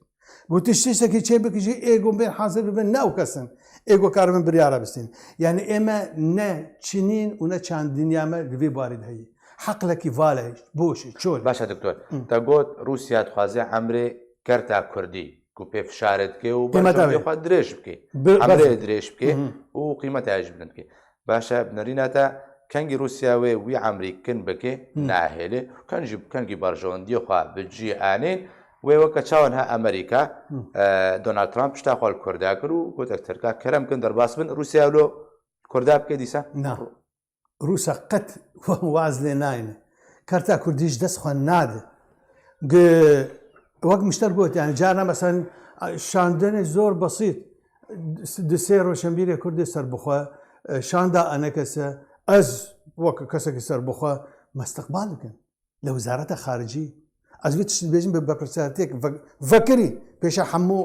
قلت اشتكي شيء بك جي ايجو بين حاضر بين ناو كسن ايجو كارمن برياره بستين يعني اما نا تشنين ونا كان دنيا ما في بارد هي حق لك فاله بوش شول باشا دكتور تقول روسيا تخازي عمري كرتا كردي كوبي فشارت كي وبرجع دريش بكي عمري دريش بكي وقيمتها عجبنك باشا بنريناتا كانجي روسيا وي عمري كن بكي ناهله كانجي برجون دي خوا بجي انين وەکە چاوەنها ئەمریکا دۆنالد ترامپ شتا خۆل کووردا کرد و گوت ئەکتەرکە کەرەم کن دەرباس بن رووسیا لۆ کووردا بکە دیسا رووسا قەت واز لێ ناینە کارتا کوردیش دەستخوا نادە وەک مشتەر گوت یان جارە مەسەن شاندنی زۆر بەسیط سێ ڕۆشنبیرێ کوردی سەربخوا شاندا ئەنەکەسە ئەس وەکە کەسێکی سەربخوا مەستەقبال بکەن لە وزارەتە خارجی ئەزوێت بێژم بە پرسیارەتێک ڤەکری پێشە هەموو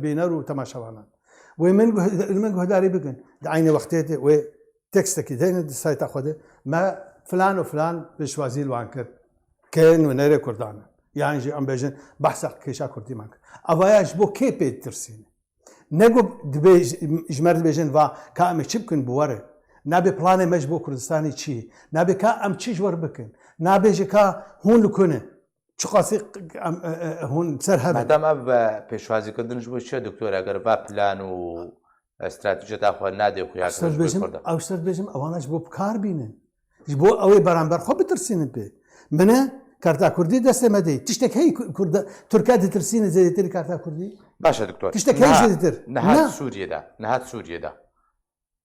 بینەر و تەماشەوانان وی من گوهداری بکەن عینە وەختێتێ وێ تكستكي دين سايت أخذه ما فلان وفلان بشوازي الوانكر كان ونرى كردان يعني جي أم بيجن بحث كيشا كردي مانك أفاياش بو كي بيت ترسيني نقول دبيج إجمار دبيجن فا كأم تشبكن بواره نابي بلانه مجبو كردستاني چی نابي كأم چی جور بكن نابي جكا هون لكونه شو قاسي هون سر هذا مادام اب پیشوازی کردنش بو چه دکتور اگر با پلان و استراتژی تاخو نادي و خيار استرد بيجم او استرد بيجم اواناش بو بكار بينن بو اوي برامبر خو بترسين به منه كارتا كردي دست مدي تشتك هي كرد تركيا ترسين زي تري كارتا كردي باشا دكتور تشتك هي زي تر نهات سوريا دا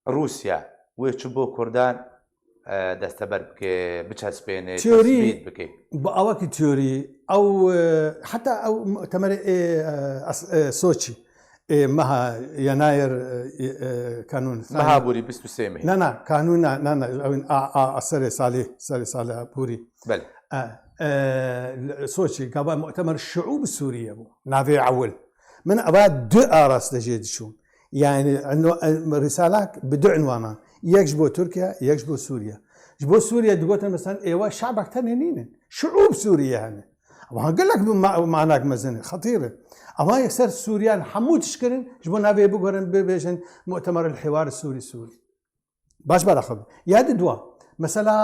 روسيا ويش بو كردان دستبر بك بتشسبين تثبيت بك باواكي تيوري او حتى او مؤتمر سوتشي مها يناير قانون مها بوري بس تسمي لا قانون لا أسري صالح بوري بل سوتشي قبل مؤتمر الشعوب السورية بو نافي عول من أباد دو أراس لجيد شو يعني انه رسالات بدو عنوانا يجبو تركيا يجبو سوريا جبو سوريا دقوت مثلا ايوا شعبك تنينين شعوب سوريا يعني وهنقول لك معناك مزنه خطيره اما يكسر سوريان حمود تشكرن جبو نافي بقرن بيجن مؤتمر الحوار السوري باش بالاخذ يا دوا مثلا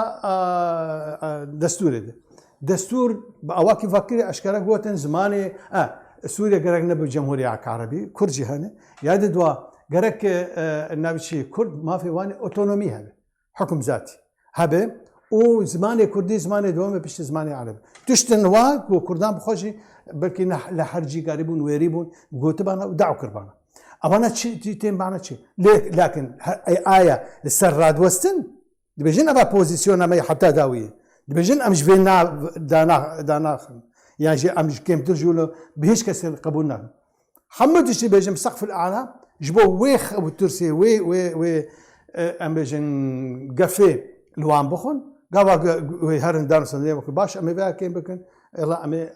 دستور بأواكي فكري اشكالك قوتن زماني سوريا قرق نبي جمهورية عربي كرجي هنا يا دوا قرق النبي كرد ما في واني اوتونومي هذا حكم ذاتي هبه وزماني كردي زماني دوامه بيش زماني عربي تشتن واق وكردان بخوشي بلكي لحرجي قريبون ويريبون قوتبانا ودعوا كربانا أبانا تين معنا شيء لكن آية السراد وستن دبجن أبا بوزيسيون ما حتى داوية دبجن أمش فينا دانا يعني جي أمش كيم ترجوله بهيش كسر قبولنا حمد الشيء بيجم سقف الأعلى جبوه ويخ أبو الترسي وي أمبيجن قفي لوان بخون قابا هرن دارو سندية بكون باش أمي بها كيم بكون إلا أمي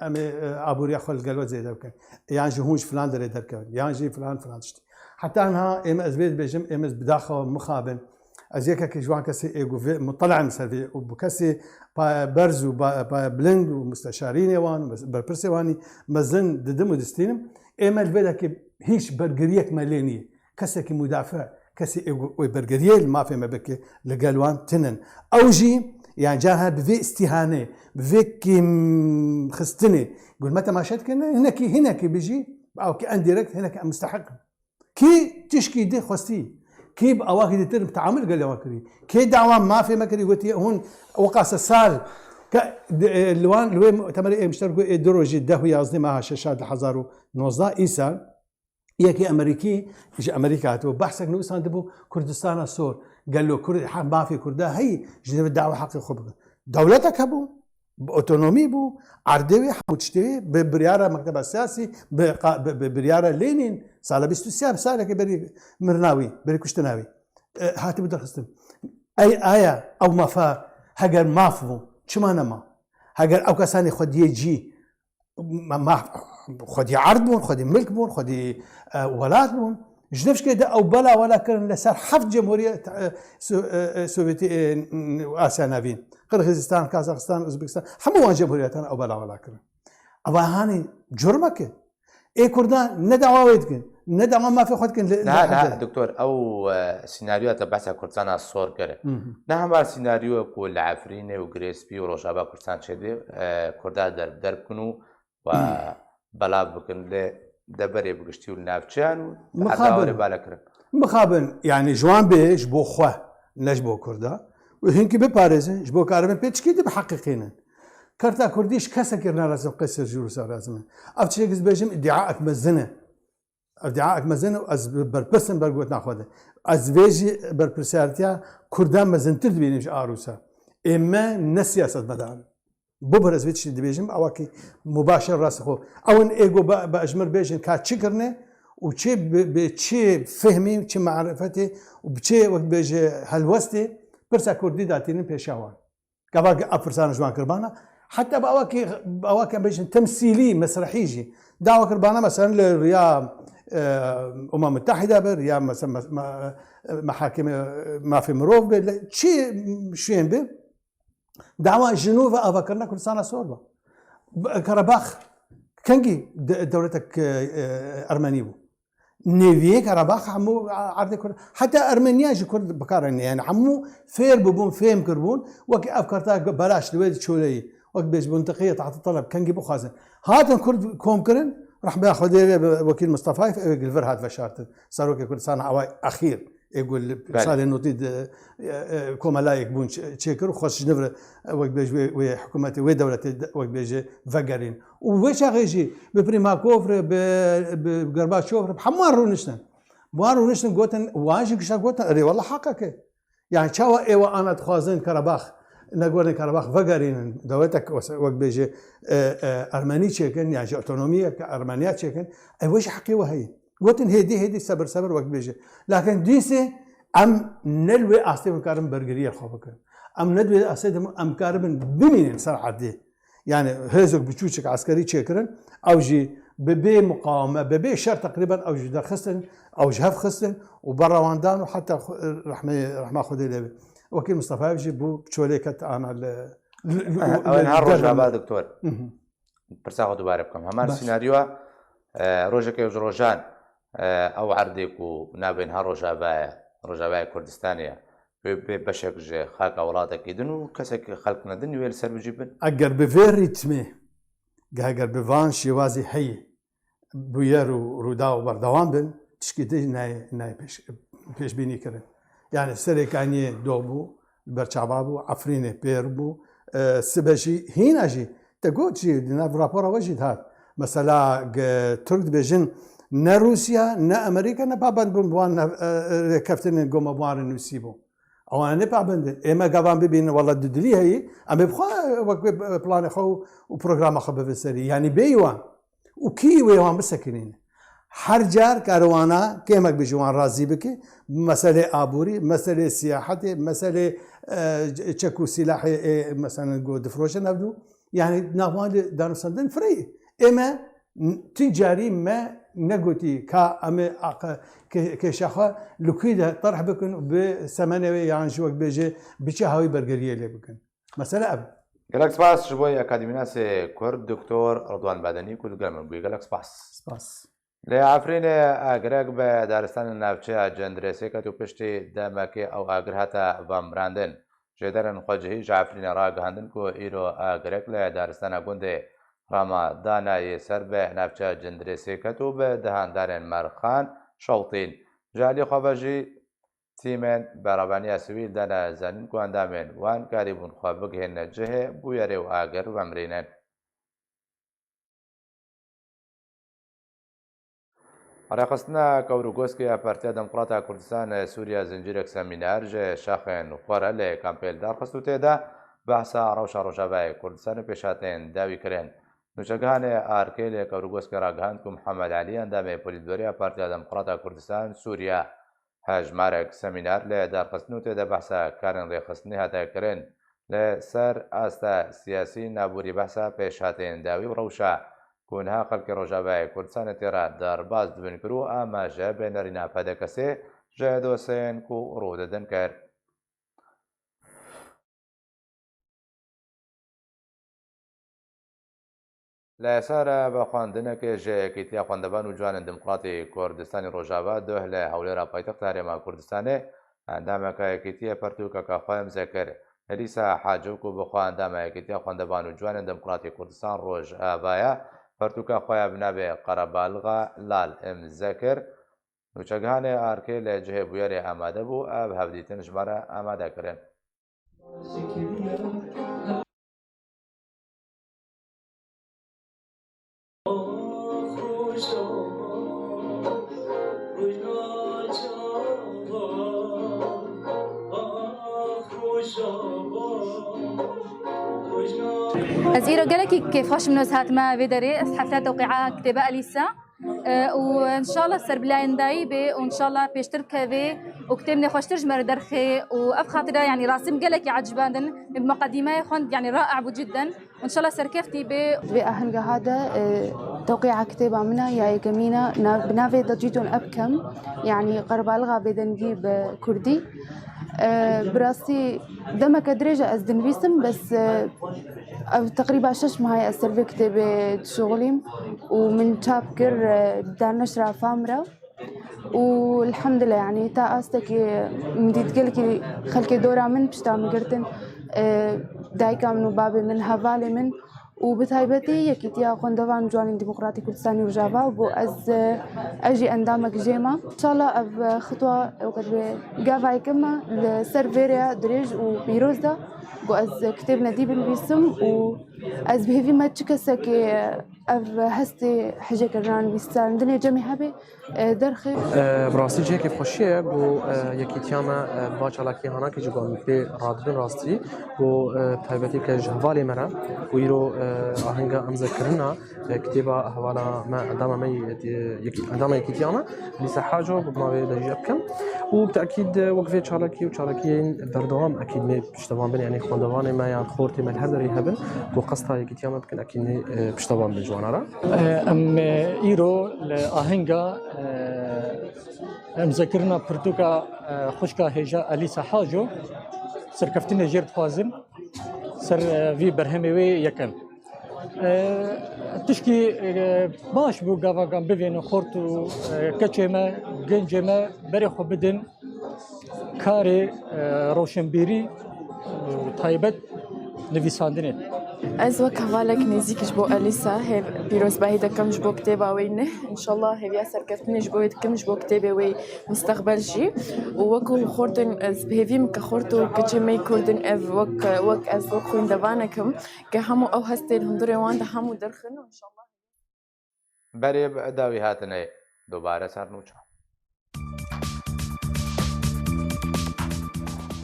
أبوريا خل قلوة زي ده بكون يعني هونش فلان دري دركون يعني جي فلان تشتي حتى أنها إما أزبيت بيجم إما بداخل مخابن أزيكا كجوان كسي إيجو مطلع مسافي وبكسي برز وبلند ومستشارين يوان بربرسي واني مزن ددم ودستينم إما البدا كي هيش برجريك مالينية كسي مدافع كسي إيجو برجريه ما في ما بكي لقالوان تنن أوجي يعني جاها بفي استهانة بفي كي خستني يقول متى ما شد كنا هنا كي بيجي أو كي انديركت هنا كي مستحق كي تشكي دي خستي كي بأواكي ترم تعامل قال واكري كي دعوان ما في مكري قلت هون وقاس السال اللوان لوين مؤتمر مشتركوا دروجي ده هي قصدي معها شاشات الحزارو نوزا إيسان يكي أمريكي إيش أمريكا تو بحثك نو إيسان دبو كردستان السور قال له كرد ما في كردا هي جنب الدعوة حق الخبر دولتك هبو بأوتونومي بو عردوي حموتشتوي ببريارة مكتب السياسي ببريارة لينين سالة بيستوسياب سالة كبري مرناوي بري كشتناوي هاتي بدر خستم أي آية أو مفا هجر مافو شمانا ما هجر أو كساني خد يجي ما خد يعرض بون خد ملك بون خد ولاد بون جنفش كده أو بلا ولا كان لسر حفظ جمهورية سوفيتي آسيا نافين قرغيزستان كازاخستان أوزبكستان حموان جمهوريتنا أو بلا ولا كان أبا هاني جرمك إيه كردان ندعواتكن ندعو ما في خدكن لا دكتور أو سيناريو تبعثها كردستان الصور كره نعم سيناريو كل عفرينة وغريسبي وروجابا كردستان شدي كردان درب كنو وبلا بكن دبري بقشتي والنافشان وحتى بالكرم مخابن يعني جوان بيش بو خواه نجبو كردا وهنكي بباريزن جبو كارمن بيتش كده بحقيقين كرتا كرديش كسا كرنا لازم قصر جلوسا لازم افتشي قز بيجم ادعاءك مزنه از بربسن برقوت ناخوده از فيجي بربسارتيا كردان مزنتر بينيش آروسا اما نسياسة مدان ببرز فيتش دبيجم أواكي مباشر راسخو أو إن إيجو بأجمر بيجن كاتشي كرنه وشي بشي فهمي وشي معرفتي وبشي وقت بيجي هالوستي برسا كردي داتينين بيشاوان كابا أفرسان جوان كربانا حتى بأواكي بيجن تمثيلي مسرحيجي دعوة كربانا مثلا للريا متحده بر یا مثلا محاكم ما في مروف بر شي شين بر دعوه جنوب افكرنا كردستان سوربا كرباخ كنجي دولتك ارمني بو نيفي كرباخ عمو عرض كرد حتى ارمينيا جي كرد بكارن يعني عمو فير ببون فيم كربون وك افكرتها بلاش دويد شولي وقت بيش منطقيه تحت الطلب كنجي بو خازن هاتن كرد كوم كرن راح بياخذ وكيل مصطفى يقول فرهاد فشارت صاروا كردستان عواي اخير يقول صار النوتيد كوما لا يكون تشيكر وخش نفر وقت بيجي وحكومتي ودولتي وقت بيجي فقرين وويش غيجي ببريماكوف بغرباتشوف بحمارو نشنا بوارو نشنا قوتن واجي شا قوتن ري والله حقك يعني شاوا ايوا انا تخازن كرباخ نقول كرباخ فقرين دولتك وقت بيجي ارمني تشيكن يعني اوتونوميه ارمنيا تشيكن اي وش حقي وهي قلت هيدي صبر وقت بيجي لكن ديسي ام نلوي استيم كارم برجريه خبك ام ندوي استيم ام كارم بمين صراحه دي يعني هزك بتشوشك عسكري تشكرن او جي ببي مقاومه ببي شر تقريبا او جي در خستن او جهف خستن وبرا واندان وحتى رحمه خذي لي وكيل مصطفى يجي بو بشوليكت انا هالرجع بعد دكتور برساخو دوباره بكم همان سيناريو روجك روجان او عردك ونابين هالرجابايا كردستانيه بشك جي خاك اولادك يدنو كسك خلقنا دني ويل سر بجيبن اگر بفير ريتمي اگر بفان شوازي حي بويرو روداو بردوان بن تشكيتي ناي پیش بینی کرد يعني سريكاني دوبو برشابابو عفريني بيربو سبجي هنا جي تقول جي ناف رابورا وجد هاد مثلا ترك بيجن نا روسيا نا امريكا نا بابند بوان كفتن قوم بوان نسيبو او انا بابند اما قابان ببين والله ددلي هي اما بخوا بلان خو وبروجرام خو بفسري يعني بيوان وكي ويوان مسكنين هر جار كاروانا كيمك بجوان رازي بكي مسألة آبوري مسألة سياحة مسألة تشكو سلاح مثلا جو دفروشن أبدو يعني ناوان دانوساندن فري إما تجاري ما نقولي كأم كشخة لكيده طرح بكن بثمانية يعني شو بيجي بيشهاوي برجرية اللي بكن مسألة أب قالك سباس شوي أكاديمي ناس كرد دكتور رضوان بدني كل قلم بيجي قالك سباس لعفرين أجرق بدارستان النافشة جندرسي كتو بشتي دمكي أو أجرهتا فامراندن جدرن خجهي جعفرين راق هندن كو إيرو أجرق لدارستان أقوندي راما دانا يسر به نافشة جندرسي كتو بدهان دارن مرخان شوطين جالي خبجي تيمن برابانيا سويل دانا زنين كو اندامن وان قريبون خبق هن جهه بويري و أجر ومرينن رقصنا كوروغوسكي بارتيا ديمقراطية كردستان سوريا زنجيرك سمينار جه شاخن خوره ل کامپیل دار خستو تيدا بحثا روشا روشابای كردستان پیشاتين داوي کرن نوشگان ارکیل كوروغوسكي راگهاند کو محمد علي اندام پولیدوریا بارتيا ديمقراطية كردستان سوريا هجمارك سمينار ل دار خستنو تيدا بحثا كارن رخصني هتا کرن ل سر استا سياسي نابوري بحثا پیشاتين داوي روشا كونها خلق روجابای کردستان تیرا در باز دبن کرو اما جه بینرینا پدکسه جه دوسین کو رو ددن کر لسر بخواندنه که جه کتیا خواندبان و جوان دموکراتی کردستانی روجابا دوه له حولera پایتخت هرما کردستانه اندامه که کتیا پرتوکا که خواهم ذکر هلیسا حاجو کو بخواندامه کتیا خواندبان و جوان دموکراتی کردستان روجابایا پرتوکا خواه بنابه قربالغا لال ام ذکر نوچگان ارکه لجه بویاری آماده بو اب هفدیتن جماره آماده کرن أزيرو قالك كيف خش من وسهات ما بدري حفلات توقيعها كتابة أليسا وان شاء الله سر بلاين دايبه وان شاء الله بيشتر كذا وكتبني خوشتر جمر درخي وأف خاطر يعني راسم قالك عجباندن بمقدمه خند يعني رائع جدا وان شاء الله سركفتي بأهنجا هذا توقيع كتابة منها يا جمينة بنافي ضجيتون أبكم يعني قرب ألغى بدنجيب كردي براسي دمك درجة أزدن بيسم بس تقريبا شش مهاي أسر في كتابة شغلي ومن شابكر دار نشرة فامرة والحمد لله يعني تا أستكي مديت قلكي خلكي دورة من بشتام قرتن دايكا من بابي من هفالي من وبتايبتي يكيتيا قندوان جواني ديمقراطي كردستاني وجافا وبو أجي أندامك جيما إن شاء الله أف خطوة وقد جافا كما لسيرفيريا دريج وبيروز دا بو أز كتابنا دي بالبيسم وأز بهذي ما تشكسك أف هستي حاجة كران بيستان دنيا جميع هبي درخي براسي جه كيف خوشيه بو يكيتياما باش على كي هناك جوان في رادبن راستي بو تايبتي كجوالي مرا ويرو آهنگا امذكرنا كتابة حوالا ما عندما يكيتياما لسه حاجة بما بدي أبكم وبتأكيد وقفة شاركي وشاركين بردوام أكيد ما بيشتغلون بين يعني خواندوان ما يعني خورتي من هذا ريهبن وقصتها يكيتياما بكن أكيد بيشتغلون بالجوانارا أم إيرو لآهنگا امذكرنا برتوكا خشكا هجا أليسا حاجو سركفتنا جيرت فازن سر في برهمي يكن تشكي باش بو غافا كان بيفين خورتو كچما گنجما بري خو بدن كاري روشنبيري تايبت نویساندنه از وقت حوالك نزيك جبو أليسا هي بيروز باهيدا كم جبو كتابة وينه إن شاء الله هي بياسر كفتني جبو كم جبو كتابة وي مستقبل جي ووكو خورتن از بهذيم كخورتو كجمي كوردن اف وك از وك خوين دوانكم كهمو أو هستيل هندوري وان ده همو درخنو إن شاء الله بريب داوي هاتنه دوباره سرنوچا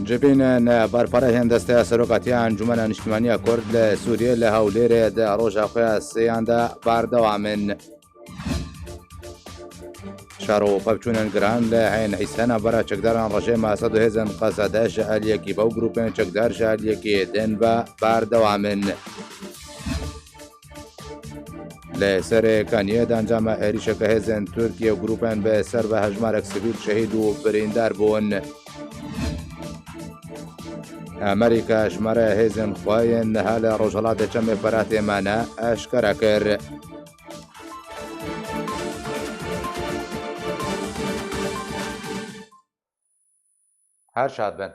جبین برپره هندسته سرقتی انجمن اجتماعی کرد لسوریه لهولیر ده روژا خواه سیانده بردوامن شارو پبچونن گران لحین عیسانا برا چکداران رژیم اسد و هزن قصده شعالیکی باو گروپین چکدار شعالیکی دن و بردوامن لسر کانیه دانجام ایریشه که هزن ترکیه و گروپین به سر و هجمارک سیویل شهید و بریندار بون امریکا شماره هزن خواین حال رجالات چم برات مانا اشکره کر هر شاد بن